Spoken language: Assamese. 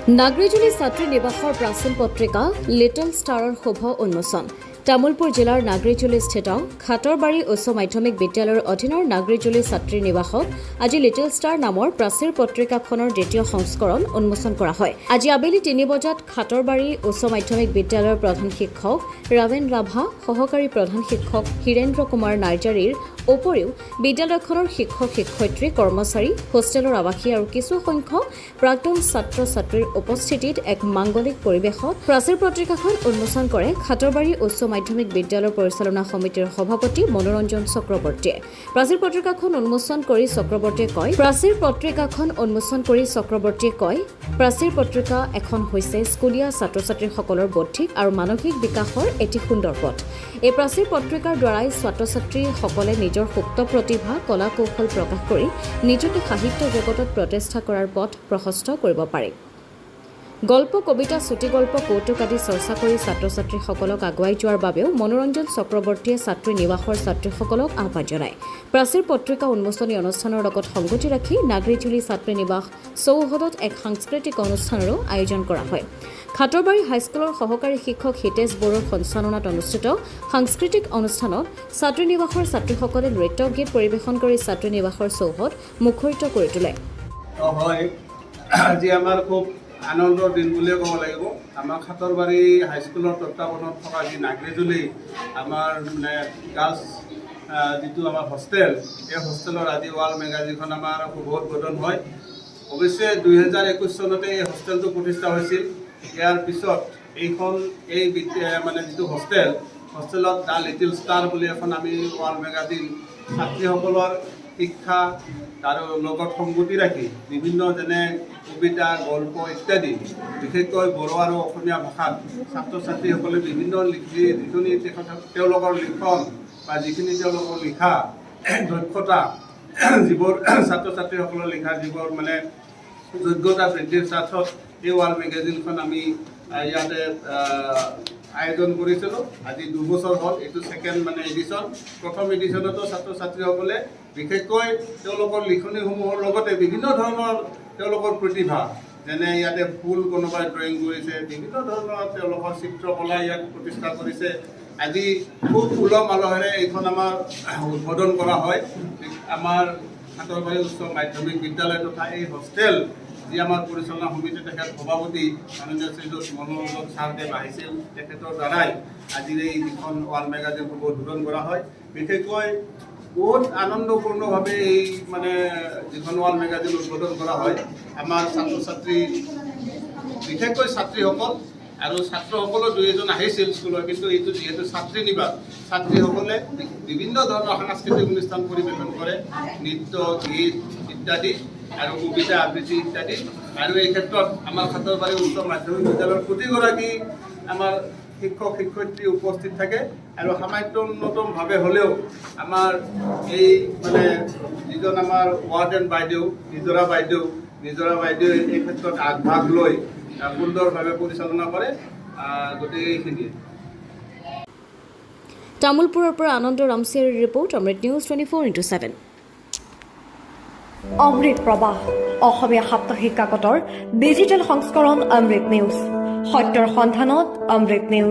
নাগৰিজুলি ছাত্ৰী নিবাসৰ প্ৰাচীন পত্ৰিকা লিটল ষ্টাৰৰ শুভ উন্মোচন। তামুলপুৰ জিলাৰ নাগৰিজুলি স্থিত খাটৰবাৰী উচ্চ মাধ্যমিক বিদ্যালয়ৰ অধীনৰ নাগৰিজুলি ছাত্ৰী নিবাসত আজি লিটল ষ্টাৰ নামৰ প্ৰাচীৰ পত্ৰিকাখনৰ দ্বিতীয় সংস্কৰণ উন্মোচন কৰা হয়। আজি আবেলি ৩ বজাত খাটৰবাৰী উচ্চ মাধ্যমিক বিদ্যালয়ৰ প্ৰধান শিক্ষক ৰাৱেন ৰাভা, সহকাৰী প্ৰধান শিক্ষক হীৰেন্দ্ৰ কুমাৰ নাৰ্জাৰীৰ উপৰিও বিদ্যালয়খনৰ শিক্ষক-শিক্ষয়িত্ৰী, কৰ্মচাৰী, হোষ্টেলৰ আৱাসী আৰু কিছু সংখ্যক প্ৰাক্তন ছাত্ৰ-ছাত্ৰীৰ উপস্থিতিত এক মাংগলিক পৰিৱেশত প্ৰাচীৰ পত্ৰিকাখন উন্মোচন কৰে খাটৰবাৰী উচ্চ মাধ্যমিক বিদ্যালয়ৰ পৰিচালনা সমিতিৰ সভাপতি মনোৰঞ্জন চক্ৰৱৰ্তীয়ে। প্ৰাচীৰ পত্ৰিকাখন উন্মোচন কৰি চক্ৰৱৰ্তীয়ে কয়, প্ৰাচীৰ পত্ৰিকা এখন হৈছে স্কুলীয়া ছাত্ৰ-ছাত্ৰীসকলৰ বৌদ্ধিক আৰু মানসিক বিকাশৰ এটি সুন্দৰ পথ। এই প্ৰাচীৰ পত্ৰিকাৰ দ্বাৰাই ছাত্ৰ-ছাত্ৰীসকলে নিজৰ সুপ্ত প্ৰতিভা, কলা কৌশল প্ৰকাশ কৰি নিজকে সাহিত্য জগতত প্ৰতিষ্ঠা কৰাৰ পথ প্ৰশস্ত কৰিব পাৰে। গল্প, কবিতা, চুটিগল্প, কৌতুক আদি চৰ্চা কৰি ছাত্ৰ-ছাত্ৰীসকলক আগুৱাই যোৱাৰ বাবেও মনোৰঞ্জন চক্ৰৱৰ্তীয়ে ছাত্ৰী নিবাসৰ ছাত্ৰীসকলক আহ্বান জনায়। প্ৰাচীৰ পত্ৰিকা উন্মোচনী অনুষ্ঠানৰ লগত সংগতি ৰাখি নাগৰিজুলি ছাত্ৰী নিবাস চৌহদত এক সাংস্কৃতিক অনুষ্ঠানৰো আয়োজন কৰা হয়। খাটৰবাৰী হাইস্কুলৰ সহকাৰী শিক্ষক হিতেশ বড়োৰ সঞ্চালনাত অনুষ্ঠিত সাংস্কৃতিক অনুষ্ঠানত ছাত্ৰী নিবাসৰ ছাত্ৰীসকলে নৃত্য গীত পৰিৱেশন কৰি ছাত্ৰী নিবাসৰ চৌহদ মুখৰিত কৰি তোলে। আনন্দৰ দিন বুলিয়ে ক'ব লাগিব। আমাৰ খাটৰবাৰী হাইস্কুলৰ তত্বাৱধানত থকা যি নাগৰিজুলি আমাৰ মানে গাৰ্লছ যিটো আমাৰ হোষ্টেল, এই হোষ্টেলৰ আজি ৱাল মেগাজিনখন আমাৰ শুভ উদ্বোধন হয়। অৱশ্যে 2021 চনতে এই হোষ্টেলটো প্ৰতিষ্ঠা হৈছিল। ইয়াৰ পিছত এই যিটো হোষ্টেলত দ্য লিটিল ষ্টাৰ বুলি এখন আমি ৱাল মেগাজিন ছাত্ৰীসকলৰ শিক্ষা আৰু লগত সংগতি ৰাখি বিভিন্ন যেনে কবিতা, গল্প ইত্যাদি, বিশেষকৈ বড়ো আৰু অসমীয়া ভাষাত ছাত্ৰ-ছাত্ৰীসকলে বিভিন্ন যিখিনি তেওঁলোকৰ লিখন বা যিখিনি তেওঁলোকৰ লিখা দক্ষতা, যিবোৰ ছাত্ৰ-ছাত্ৰীসকলৰ লিখা যিবোৰ মানে যোগ্যতা বৃদ্ধিৰ স্বাৰ্থত এই ৱাল মেগাজিনখন আমি ইয়াতে আয়োজন কৰিছিলোঁ। আজি 2 বছৰ হ'ল, এইটো ছেকেণ্ড এডিশ্যন। প্ৰথম এডিশ্যনতো ছাত্ৰ-ছাত্ৰীসকলে বিশেষকৈ তেওঁলোকৰ লিখনিসমূহৰ লগতে বিভিন্ন ধৰণৰ তেওঁলোকৰ প্ৰতিভা, যেনে ইয়াতে ফুল কোনোবাই ড্ৰয়িং কৰিছে, বিভিন্ন ধৰণৰ তেওঁলোকৰ চিত্ৰকলা ইয়াত প্ৰতিষ্ঠা কৰিছে। আজি খুব উলহ মালহেৰে এইখন আমাৰ উদ্বোধন কৰা হয়। আমাৰ খাটৰবাৰী উচ্চ মাধ্যমিক বিদ্যালয় তথা এই হোষ্টেল যি আমাৰ পৰিচালনা সমিতি তেখেত সভাপতি মাননীয় শ্ৰীযুত মনোৰঞ্জন ছাৰদেৱ আহিছিল, তেখেতৰ দ্বাৰাই আজিৰ এই যিখন ৱাল মেগাজিন উদ্বোধন কৰা হয়। বিশেষকৈ বহুত আনন্দপূৰ্ণভাৱে এই যিখন ৱাল মেগাজিন উদ্বোধন কৰা হয়। আমাৰ ছাত্ৰ-ছাত্ৰী, বিশেষকৈ ছাত্ৰীসকল আৰু ছাত্ৰসকলো 2-এজন আহিছিল স্কুলৰ, কিন্তু এইটো যিহেতু ছাত্ৰী নিবাস, ছাত্ৰীসকলে বিভিন্ন ধৰণৰ সাংস্কৃতিক অনুষ্ঠান পৰিৱেশন কৰে, নৃত্য, গীত ইত্যাদি আৰু কবিতা আবৃত্তি ইত্যাদি। আৰু এই ক্ষেত্ৰত আমাৰ খাটৰবাৰী উচ্চ মাধ্যমিক বিদ্যালয়ৰ প্ৰতিগৰাকী আমাৰ শিক্ষক-শিক্ষয়িত্ৰী উপস্থিত থাকে। আৰু সামান্যতমভাৱে হ'লেও আমাৰ এই যিজন আমাৰ ৱাৰ্ডেন বাইদেউ, নিজৰা বাইদেউ এই ক্ষেত্ৰত আগভাগ লৈ সুন্দৰভাৱে পৰিচালনা কৰে। গতিকে এইখিনিয়ে। তামুলপুৰৰ পৰা আনন্দ ৰামচিয়াৰীৰ ৰিপৰ্ট, অমৃত নিউজ 24/7। অমৃত প্ৰবাহ অসমীয়া সাপ্তাহিক কাকতৰ ডিজিটেল সংস্কৰণ অমৃত নিউজ, সত্যৰ সন্ধানত অমৃত নিউজ।